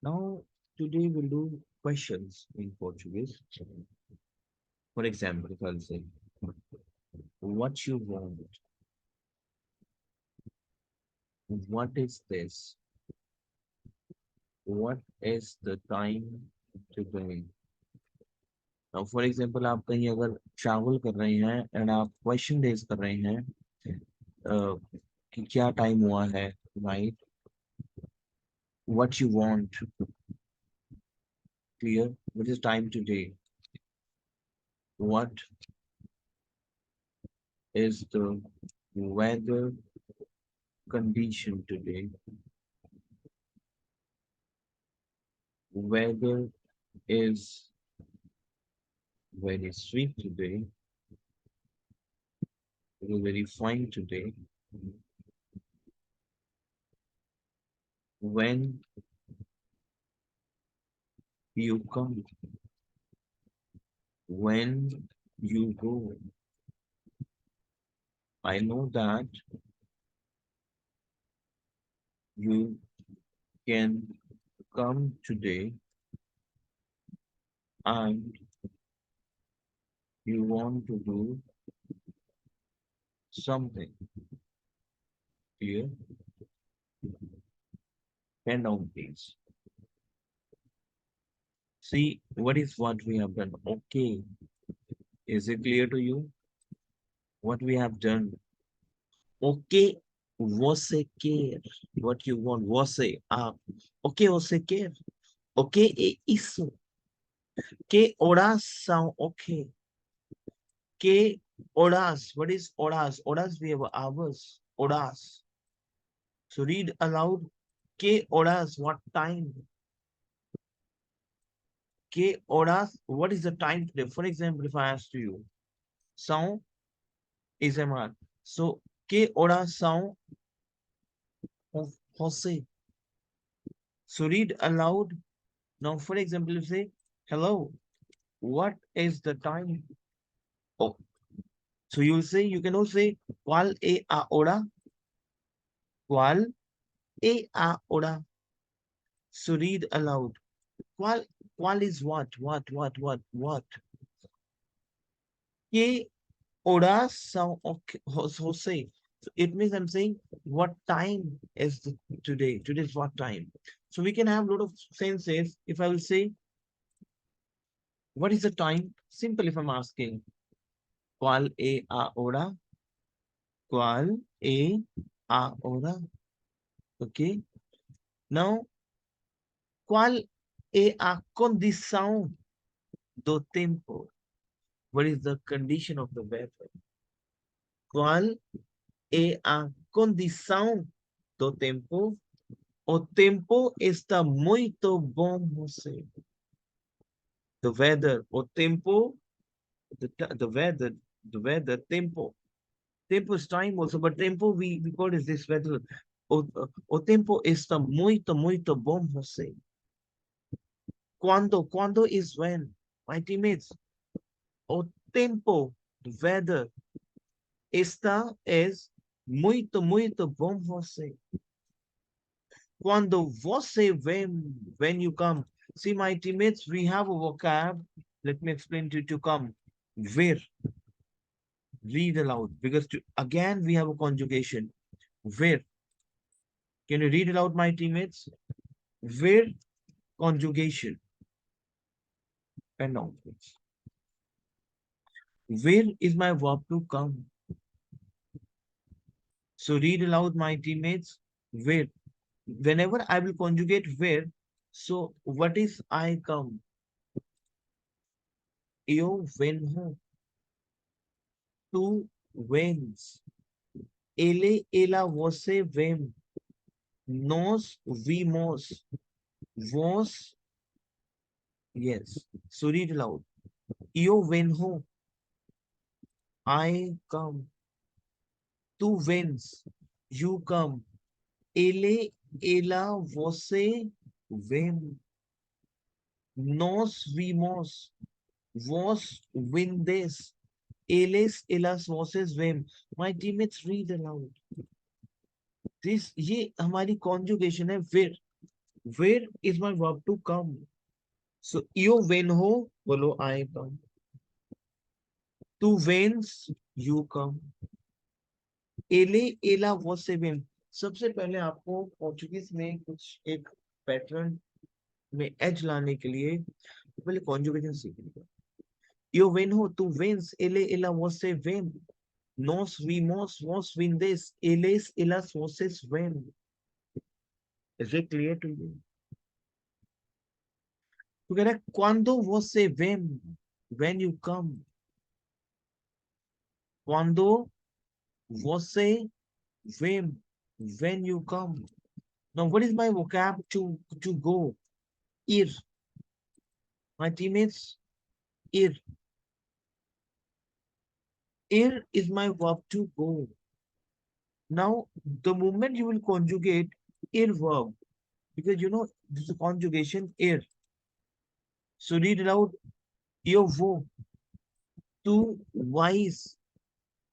Now, today we'll do questions in Portuguese. For example, if I'll say, what you want, what is this, what is the time today? Now, for example, आप कहीं अगर travel कर रहे हैं and आप question raise कर रहे हैं कि क्या time हुआ है, right? What you want, clear? What is time today? What is the weather condition today? Weather is very sweet today. It is very fine today. When you come, when you go, I know that you can come today and you want to do something here. Pen down, please. See, what we have done? Okay. Is it clear to you what we have done? Okay, você quer. What you want, você. Ok, você quer. Ok, é isso. Que horas são? Ok. Que horas? What is horas? Horas, we have hours. Horas. So read aloud. Que horas? What time? Que horas? What is the time today? For example, if I ask to you, são is a man. So, que horas são? Você. So read aloud. Now, for example, you say, hello, what is the time? Oh, so you can also say, ¿cuál es ahora? ¿Cuál es ahora? So read aloud. ¿Cuál is what? What? ¿Qué horas son? Okay, Jose. So it means I'm saying, what time is today? Today is what time? So we can have a lot of senses. If I will say, what is the time? Simple if I'm asking, ¿cuál es ahora? ¿Cuál es ahora? Okay. Now, ¿cuál é a condição do tempo? What is the condition of the weather? ¿Cuál é a condição do tempo? O tempo está muito bom, você. The weather, o tempo, the weather, tempo. Tempo is time also, but tempo we call is this weather. O tempo está muito bom, você. Quando is when? My teammates, o tempo, the weather, está es muito bom, você. Quando você vem, when you come. See, my teammates, we have a vocab. Let me explain to you to come. Where? Read aloud. Because again, we have a conjugation. Where? Can you read aloud, my teammates? Where? Conjugation. And now, please. Where is my verb to come? So read aloud, my teammates. Where? Whenever I will conjugate where, so what is I come? Eu venho. Tu vens. Ele, ela, você vem. Nós vimos. Vós, yes. So read aloud. Eu venho. I come. Tu vens. You come. Ele, ela, você vem. Nós vimos. Vós vendes. Eles, elas, voces vem. My teammates read aloud. This ये हमारी conjugation है where. Where is my verb to come? So you when ho, bolo I come. Tu vens, you come. एले एला वो से वेम. सबसे पहले आपको पोर्चुगीज में कुछ एक पैटर्न में एज लाने के लिए पहले कॉन्जुगेशन सीखनी. यो वेन हो तू वेंस एले एला वो से वेम. Nos vimos, vos vindes, eles, elas, voces ven. Is it clear to you? तो कह रहा है cuando você vem, when you come. Quando você vem, when you come. Now, what is my vocab to go? Ir. My teammates, ir. Ir is my verb to go. Now, the moment you will conjugate ir verb, because you know this is a conjugation ir. So read it out. Eu vou. Tu vais.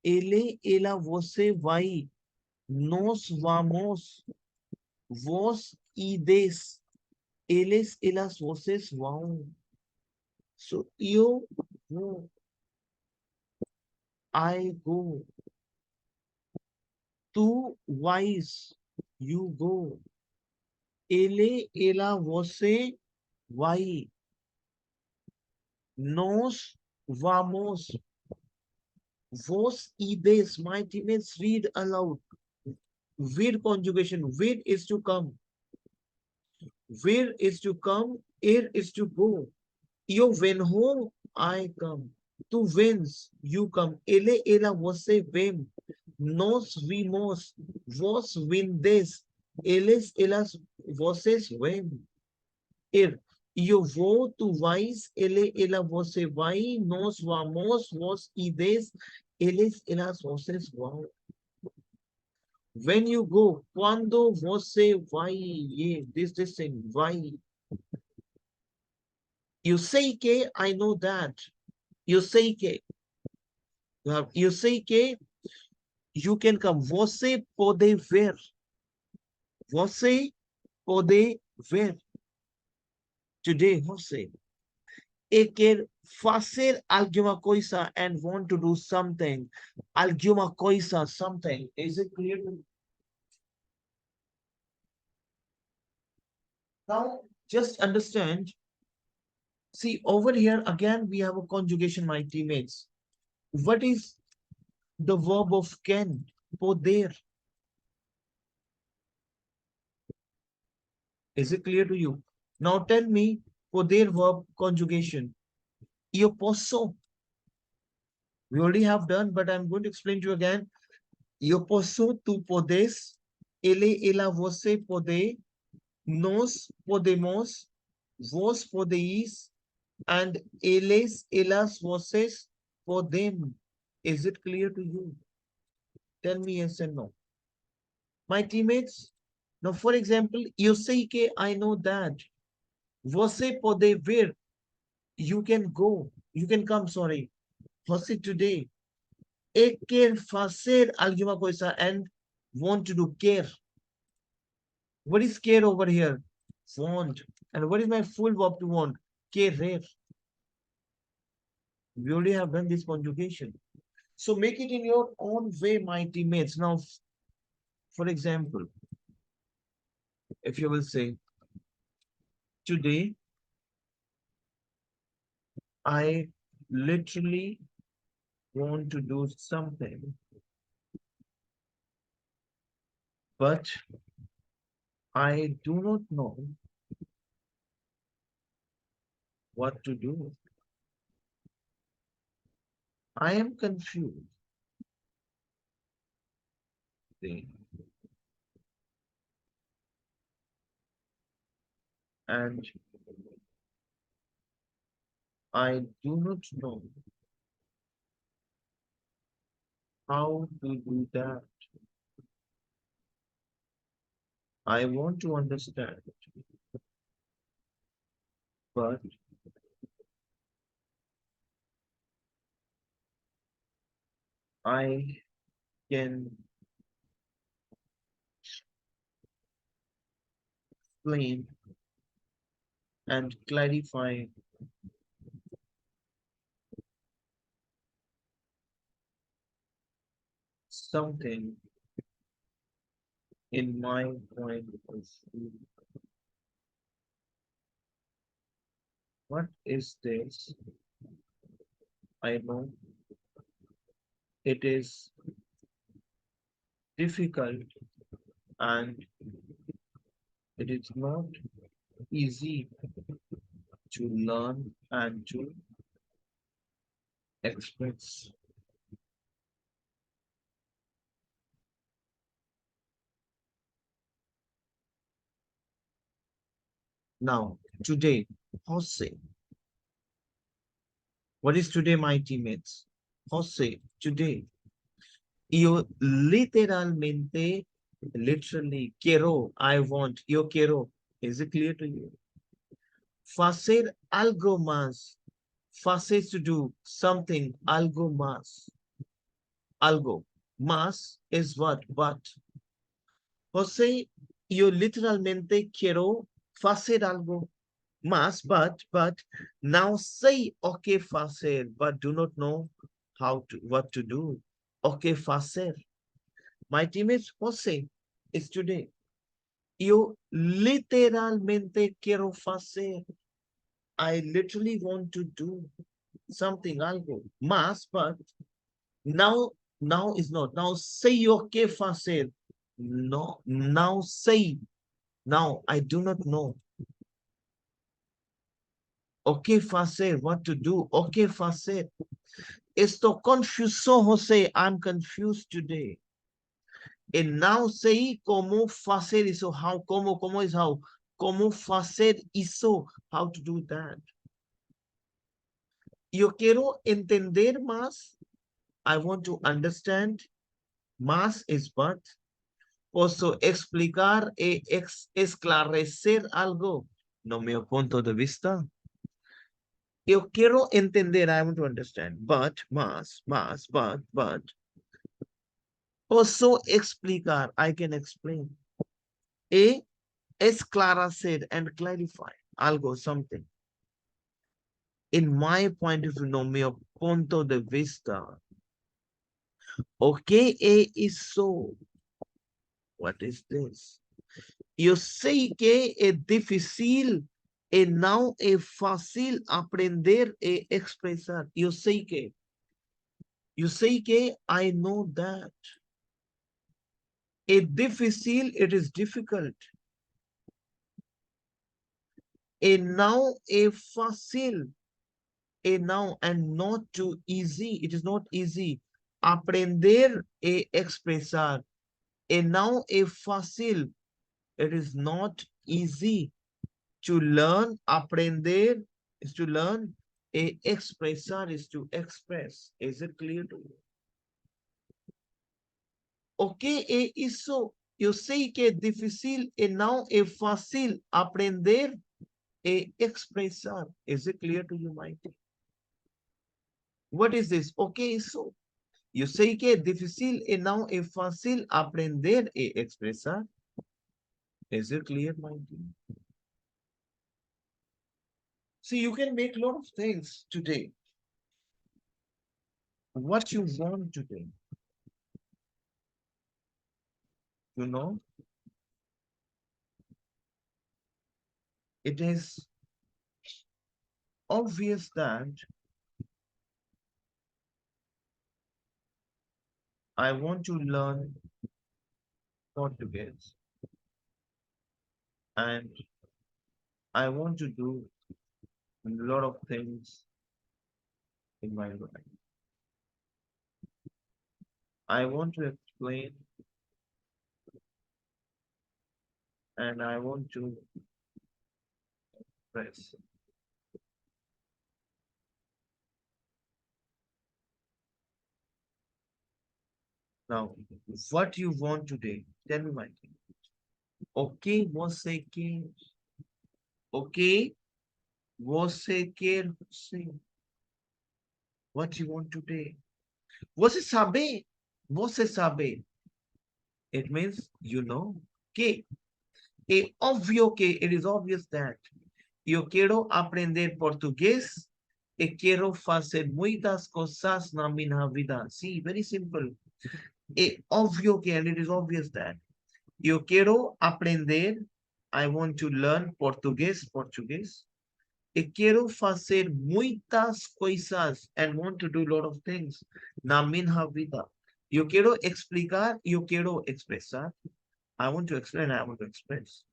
Ele, ela, você vai. Nós vamos. Vós ides. Eles, elas, vocês vão. So eu vou. I go. Tu vais. You go. Ele, ela, você vai. Nós vamos. Vos ides. My teammates read aloud. With conjugation. With is to come. Where is to come. Here is to go. Eu venho. I come. Tu vens. You come. Ele, ela, você vem. Nós vimos. Vos vindes. Eles, elas, vocês vêm. Ir. Eu vou, tu vais, ele, ela, você vai, nós vamos, vós ides, eles, elas, vocês vão. When you go, quando você vai, yeah, this thing, vai. You say que, I know that. You say que, you say que, you can come. Você pode ver. Você pode ver. Today, você. E quer fazer alguma coisa and want to do something. Alguma coisa, something. Is it clear? Now, just understand. See, over here, again, we have a conjugation, my teammates. What is the verb of can? Poder. Is it clear to you? Now tell me, poder verb conjugation. Io posso. We already have done, but I'm going to explain to you again. Io posso, tu podes, ele, ela, você pode, nós podemos, vós podeis, and eles, elas, vocês podem. Is it clear to you? Tell me yes and no. My teammates, now for example, eu sei que I know that. Você pode vir. You can go. You can come, sorry. Você today. E quer fazer alguma coisa and want to do care. What is care over here? Want. And what is my full verb to want? Querer. We already have done this conjugation. So make it in your own way, my teammates. Now, for example, if you will say, today, I literally want to do something, but I do not know what to do. I am confused. And I do not know how to do that. I want to understand, but I can explain and clarify something in my point of view. What is this? I know it is difficult and it is not easy to learn and to express. Now, today, Jose, what is today, my teammates? Jose, today, yo literalmente, literally, quiero, I want, yo quiero. Is it clear to you? Fazer algo más. Fazer to do something, algo más. Algo. Más is what? But. Jose, yo literalmente quiero fazer algo más, but, now say okay fazer, but do not know what to do. Okay fazer. My teammates, Jose, is today. Yo literalmente quiero fazer. I literally want to do something, algo más, but now, now is not. Now say okay fazer. No, now say. Now I do not know. Okay fazer, what to do? Okay fazer. Estou confuso, Jose. I'm confused today. And now say como fazer isso. How, como is how. Como fazer isso. How to do that. Yo quiero entender más. I want to understand. Más is but. Posso explicar e esclarecer algo. No meu punto de vista. Yo quiero entender, I want to understand. But, más, but. Posso explicar, I can explain. E esclarecer and clarify algo, something. In my point of view, no meu punto de vista. Okay, isso. What is this? Eu sei que é difícil e não é fácil aprender e expressar. Eu sei que I know that. É difícil, it is difficult. E não é fácil. E não, and not too easy. It is not easy. Aprender e expressar. E não é fácil. It is not easy. To learn, aprender is to learn. E expressar is to express. Is it clear to you? O que é isso? Eu sei que é difícil e não é fácil aprender e expressar. Is it clear to you, Mike? What is this? O que é isso? Eu sei que é difícil e não é fácil aprender e expressar. Is it clear, Mike? See, you can make a lot of things today. What you want today, you know, it is obvious that I want to learn Portuguese and I want to do a lot of things in my life. I want to explain and I want to express. Now, what you want today? Tell me, Mikey. Okay, você quer? Okay, você quer? Sim. What you want today? Você sabe? Você sabe? It means you know. Que é óbvio que it is obvious that Eu quero aprender português e quero fazer muitas coisas na minha vida. See, very simple. É óbvio que, and it is obvious that. Eu quero aprender, I want to learn português. E quero fazer muitas coisas and want to do a lot of things na minha vida. Eu quero explicar, eu quero expressar. I want to explain, I want to express.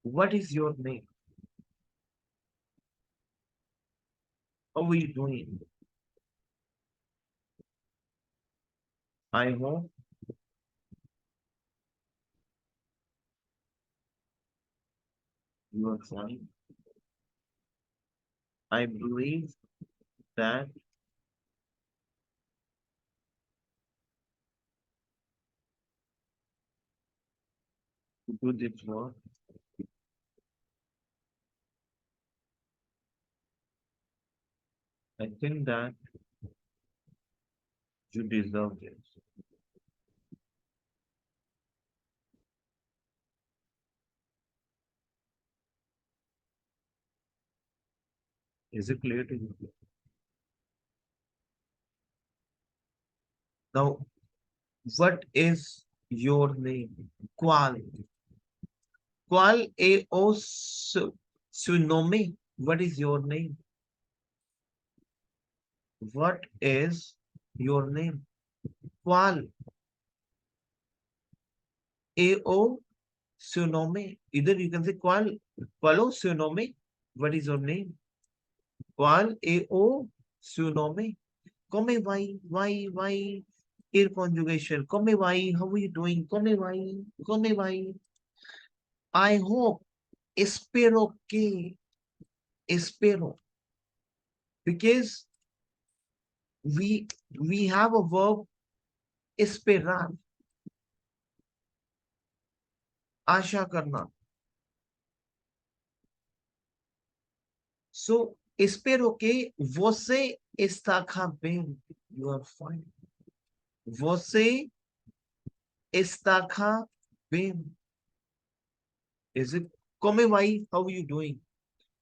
What is your name? How are you doing? I hope you are fine. I believe that you do this work. I think that you deserve this. Is it clear to you? Now, what is your name? Qual? Qual é o seu nome? What is your name? What is your name? Qual é o seu nome? Either you can say qual o seu nome? What is your name? Qual é o seu nome? Come vai, vai. Air conjugation. Come vai, how are you doing? Come vai. I hope, espero. Because we we have a verb esperar, आशा करना. So, espero que você está bem. You are fine. Você está bem. Is it? Como vai? How are you doing?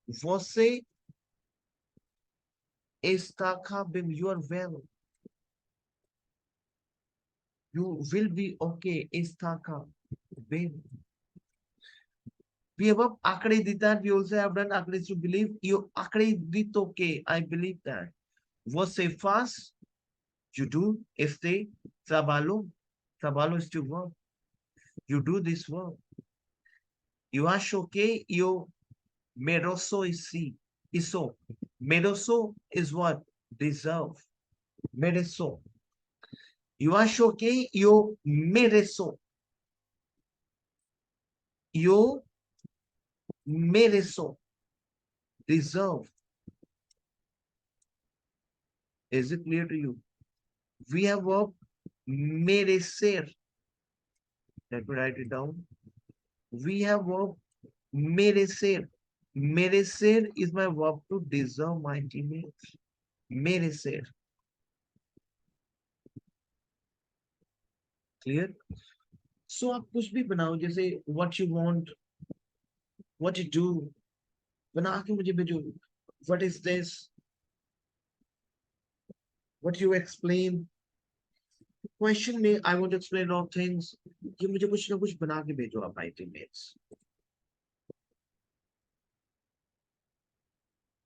Você está bem. You are well. You will be okay. Está bem. We have acreditar. We also have done acreditar to believe. You acredito okay. I believe that. Você faz. You do. Este trabalho. Trabalho is to work. You do this work. Eu acho que eu mereço isso. Mereço is what? Deserve. Mereço. Eu acho que eu mereço. Eu mereço. Deserve. Is it clear to you? We have verb merecer. Let me write it down. We have verb merecer. Merecer is my verb to deserve my teammates. Merecer. Clear? So आप कुछ भी बनाओ जैसे what you want, what you do, बना के मुझे भेजो. What is this? What you explain? Question me. I want to explain all things. ये मुझे कुछ ना कुछ बना के भेजो आप my teammates.